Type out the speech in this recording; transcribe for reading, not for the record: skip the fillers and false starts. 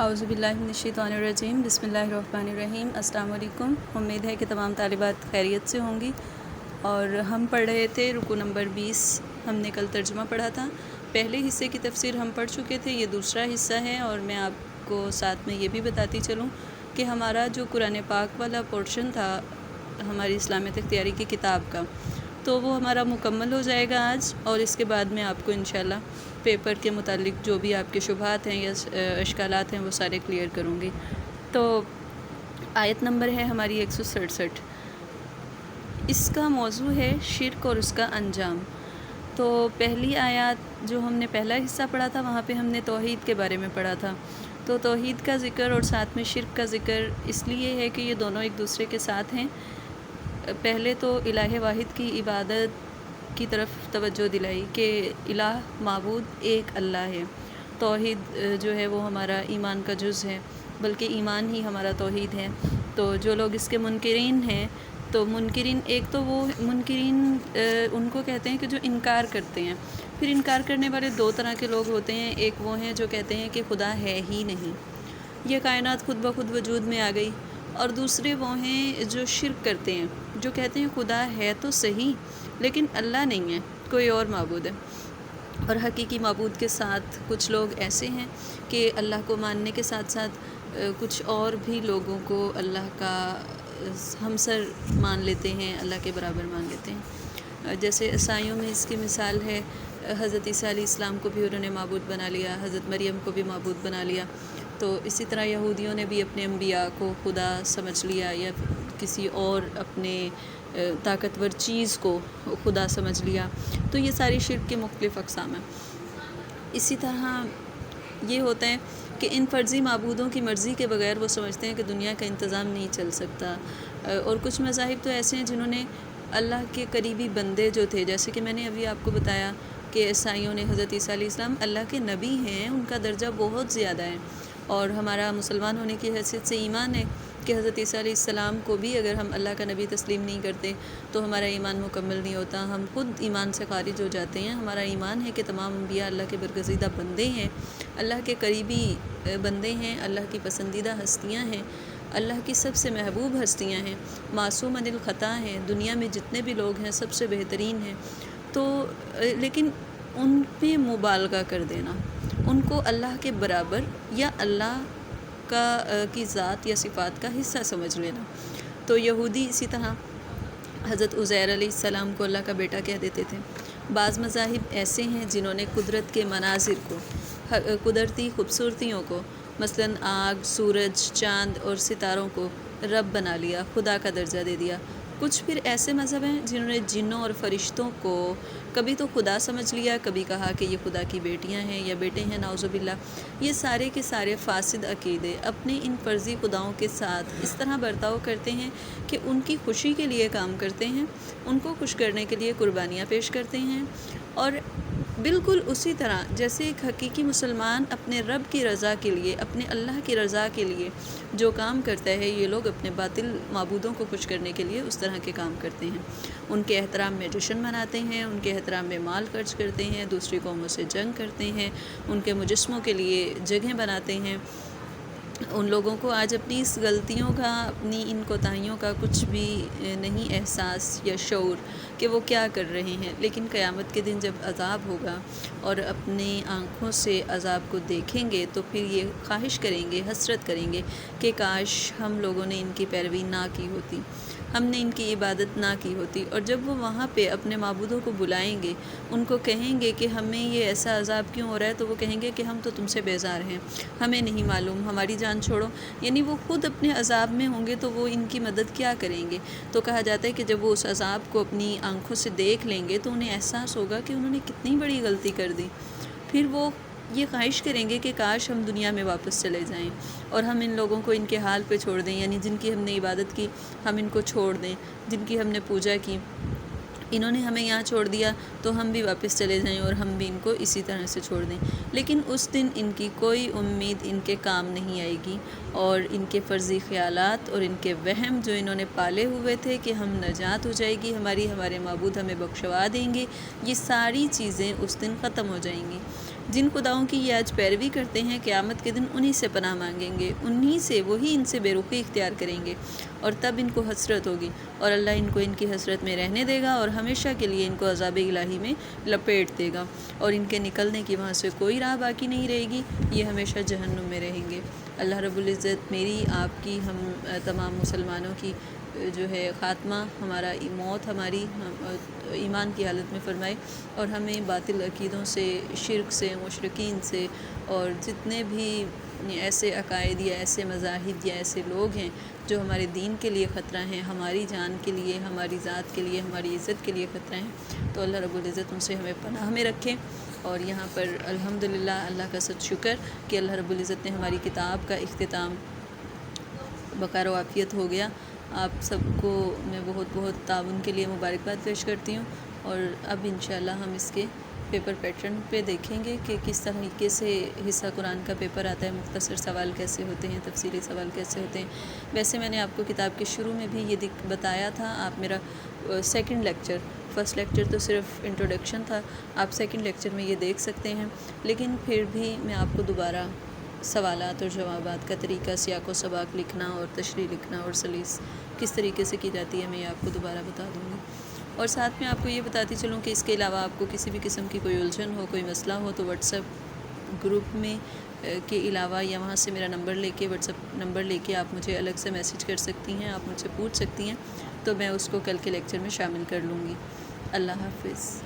اعوذ باللہ من الشیطان الرجیم، بسم اللہ الرحمن الرحیم۔ السلام علیکم۔ امید ہے کہ تمام طالبات خیریت سے ہوں گی۔ اور ہم پڑھ رہے تھے رکوع نمبر 20۔ ہم نے کل ترجمہ پڑھا تھا، پہلے حصے کی تفسیر ہم پڑھ چکے تھے، یہ دوسرا حصہ ہے۔ اور میں آپ کو ساتھ میں یہ بھی بتاتی چلوں کہ ہمارا جو قرآن پاک والا پورشن تھا ہماری اسلامیت اختیاری کی کتاب کا، تو وہ ہمارا مکمل ہو جائے گا آج، اور اس کے بعد میں آپ کو انشاءاللہ پیپر کے متعلق جو بھی آپ کے شبہات ہیں یا اشکالات ہیں وہ سارے کلیئر کروں گی۔ تو آیت نمبر ہے ہماری 167۔ اس کا موضوع ہے شرک اور اس کا انجام۔ تو پہلی آیات جو ہم نے پہلا حصہ پڑھا تھا وہاں پہ ہم نے توحید کے بارے میں پڑھا تھا۔ تو توحید کا ذکر اور ساتھ میں شرک کا ذکر اس لیے ہے کہ یہ دونوں ایک دوسرے کے ساتھ ہیں۔ پہلے تو الہ واحد کی عبادت کی طرف توجہ دلائی کہ الہ معبود ایک اللہ ہے۔ توحید جو ہے وہ ہمارا ایمان کا جز ہے، بلکہ ایمان ہی ہمارا توحید ہے۔ تو جو لوگ اس کے منکرین ہیں، تو منکرین ایک تو وہ منکرین ان کو کہتے ہیں کہ جو انکار کرتے ہیں۔ پھر انکار کرنے والے دو طرح کے لوگ ہوتے ہیں، ایک وہ ہیں جو کہتے ہیں کہ خدا ہے ہی نہیں، یہ کائنات خود بخود وجود میں آ گئی، اور دوسرے وہ ہیں جو شرک کرتے ہیں، جو کہتے ہیں خدا ہے تو صحیح لیکن اللہ نہیں ہے، کوئی اور معبود ہے۔ اور حقیقی معبود کے ساتھ کچھ لوگ ایسے ہیں کہ اللہ کو ماننے کے ساتھ ساتھ کچھ اور بھی لوگوں کو اللہ کا ہمسر مان لیتے ہیں، اللہ کے برابر مان لیتے ہیں۔ جیسے عیسائیوں میں اس کی مثال ہے، حضرت عیسیٰ علیہ السلام کو بھی انہوں نے معبود بنا لیا، حضرت مریم کو بھی معبود بنا لیا۔ تو اسی طرح یہودیوں نے بھی اپنے انبیاء کو خدا سمجھ لیا، یا کسی اور اپنے طاقتور چیز کو خدا سمجھ لیا۔ تو یہ ساری شرک کے مختلف اقسام ہیں۔ اسی طرح یہ ہوتا ہے کہ ان فرضی معبودوں کی مرضی کے بغیر وہ سمجھتے ہیں کہ دنیا کا انتظام نہیں چل سکتا۔ اور کچھ مذاہب تو ایسے ہیں جنہوں نے اللہ کے قریبی بندے جو تھے، جیسے کہ میں نے ابھی آپ کو بتایا کہ عیسائیوں نے حضرت عیسیٰ علیہ السلام اللہ کے نبی ہیں، ان کا درجہ بہت زیادہ ہے، اور ہمارا مسلمان ہونے کی حیثیت سے ایمان ہے کہ حضرت عیسیٰ علیہ السلام کو بھی اگر ہم اللہ کا نبی تسلیم نہیں کرتے تو ہمارا ایمان مکمل نہیں ہوتا، ہم خود ایمان سے خارج ہو جاتے ہیں۔ ہمارا ایمان ہے کہ تمام انبیاء اللہ کے برگزیدہ بندے ہیں، اللہ کے قریبی بندے ہیں، اللہ کی پسندیدہ ہستیاں ہیں، اللہ کی سب سے محبوب ہستیاں ہیں، معصوم عن الخطا ہیں، دنیا میں جتنے بھی لوگ ہیں سب سے بہترین ہیں۔ تو لیکن ان پہ مبالغہ کر دینا، ان کو اللہ کے برابر یا اللہ کی ذات یا صفات کا حصہ سمجھ لینا۔ تو یہودی اسی طرح حضرت عزیر علیہ السلام کو اللہ کا بیٹا کہہ دیتے تھے۔ بعض مذاہب ایسے ہیں جنہوں نے قدرت کے مناظر کو، قدرتی خوبصورتیوں کو، مثلاً آگ، سورج، چاند اور ستاروں کو رب بنا لیا، خدا کا درجہ دے دیا۔ کچھ پھر ایسے مذہب ہیں جنہوں نے جنوں اور فرشتوں کو کبھی تو خدا سمجھ لیا، کبھی کہا کہ یہ خدا کی بیٹیاں ہیں یا بیٹے ہیں، نعوذ باللہ۔ یہ سارے کے سارے فاسد عقیدے اپنے ان فرضی خداؤں کے ساتھ اس طرح برتاؤ کرتے ہیں کہ ان کی خوشی کے لیے کام کرتے ہیں، ان کو خوش کرنے کے لیے قربانیاں پیش کرتے ہیں، اور بالکل اسی طرح جیسے ایک حقیقی مسلمان اپنے رب کی رضا کے لیے، اپنے اللہ کی رضا کے لیے جو کام کرتا ہے، یہ لوگ اپنے باطل معبودوں کو خوش کرنے کے لیے اس طرح کے کام کرتے ہیں۔ ان کے احترام میں جشن مناتے ہیں، ان کے احترام میں مال خرچ کرتے ہیں، دوسری قوموں سے جنگ کرتے ہیں، ان کے مجسموں کے لیے جگہیں بناتے ہیں۔ ان لوگوں کو آج اپنی اس غلطیوں کا، اپنی ان کوتاہیوں کا کچھ بھی نہیں احساس یا شعور کہ وہ کیا کر رہے ہیں، لیکن قیامت کے دن جب عذاب ہوگا اور اپنی آنکھوں سے عذاب کو دیکھیں گے تو پھر یہ خواہش کریں گے، حسرت کریں گے کہ کاش ہم لوگوں نے ان کی پیروی نہ کی ہوتی، ہم نے ان کی عبادت نہ کی ہوتی۔ اور جب وہ وہاں پہ اپنے معبودوں کو بلائیں گے، ان کو کہیں گے کہ ہمیں یہ ایسا عذاب کیوں ہو رہا ہے، تو وہ کہیں گے کہ ہم تو تم سے بیزار ہیں، ہمیں نہیں معلوم، ہماری جان چھوڑو۔ یعنی وہ خود اپنے عذاب میں ہوں گے تو وہ ان کی مدد کیا کریں گے؟ تو کہا جاتا ہے کہ جب وہ اس عذاب کو اپنی آنکھوں سے دیکھ لیں گے تو انہیں احساس ہوگا کہ انہوں نے کتنی بڑی غلطی کر دی۔ پھر وہ یہ خواہش کریں گے کہ کاش ہم دنیا میں واپس چلے جائیں اور ہم ان لوگوں کو ان کے حال پہ چھوڑ دیں، یعنی جن کی ہم نے عبادت کی ہم ان کو چھوڑ دیں، جن کی ہم نے پوجا کی انہوں نے ہمیں یہاں چھوڑ دیا تو ہم بھی واپس چلے جائیں اور ہم بھی ان کو اسی طرح سے چھوڑ دیں۔ لیکن اس دن ان کی کوئی امید ان کے کام نہیں آئے گی، اور ان کے فرضی خیالات اور ان کے وہم جو انہوں نے پالے ہوئے تھے کہ ہم نجات ہو جائے گی ہمارے معبود ہمیں بخشوا دیں گے، یہ ساری چیزیں اس دن ختم ہو جائیں گی۔ جن خداؤں کی یہ آج پیروی کرتے ہیں قیامت کے دن انہی سے پناہ مانگیں گے، انہی سے، وہی ان سے بے رخی اختیار کریں گے، اور تب ان کو حسرت ہوگی، اور اللہ ان کو ان کی حسرت میں رہنے دے گا اور ہمیشہ کے لیے ان کو عذاب الہی میں لپیٹ دے گا، اور ان کے نکلنے کی وہاں سے کوئی راہ باقی نہیں رہے گی، یہ ہمیشہ جہنم میں رہیں گے۔ اللہ رب العزت میری، آپ کی، ہم تمام مسلمانوں کی جو ہے خاتمہ، ہمارا موت ہماری ایمان کی حالت میں فرمائے، اور ہمیں باطل عقیدوں سے، شرک سے، مشرکین سے، اور جتنے بھی ایسے عقائد یا ایسے مذاہب یا ایسے لوگ ہیں جو ہمارے دین کے لیے خطرہ ہیں، ہماری جان کے لیے، ہماری ذات کے لیے، ہماری عزت کے لیے خطرہ ہیں، تو اللہ رب العزت ان سے ہمیں پناہ میں رکھے۔ اور یہاں پر الحمدللہ اللہ کا سچ شکر کہ اللہ رب العزت نے ہماری کتاب کا اختتام بقار و عافیت ہو گیا۔ آپ سب کو میں بہت بہت تعاون کے لیے مبارکباد پیش کرتی ہوں، اور اب انشاءاللہ ہم اس کے پیپر پیٹرن پہ دیکھیں گے کہ کس طریقے سے حصہ قرآن کا پیپر آتا ہے، مختصر سوال کیسے ہوتے ہیں، تفصیلی سوال کیسے ہوتے ہیں۔ ویسے میں نے آپ کو کتاب کے شروع میں بھی یہ بتایا تھا، آپ میرا سیکنڈ لیکچر، فرسٹ لیکچر تو صرف انٹروڈکشن تھا، آپ سیکنڈ لیکچر میں یہ دیکھ سکتے ہیں، لیکن پھر بھی میں آپ کو دوبارہ سوالات اور جوابات کا طریقہ، سیاق و سباق لکھنا اور تشریح لکھنا اور سلیس کس طریقے سے کی جاتی ہے، میں یہ آپ کو دوبارہ بتا دوں گی۔ اور ساتھ میں آپ کو یہ بتاتی چلوں کہ اس کے علاوہ آپ کو کسی بھی قسم کی کوئی الجھن ہو، کوئی مسئلہ ہو، تو واٹس ایپ گروپ میں کے علاوہ یا وہاں سے میرا نمبر لے کے، واٹس ایپ نمبر لے کے آپ مجھے الگ سے میسج کر سکتی ہیں، آپ مجھ سے پوچھ سکتی ہیں، تو میں اس کو کل کے لیکچر میں شامل کر لوں گی۔ اللہ حافظ۔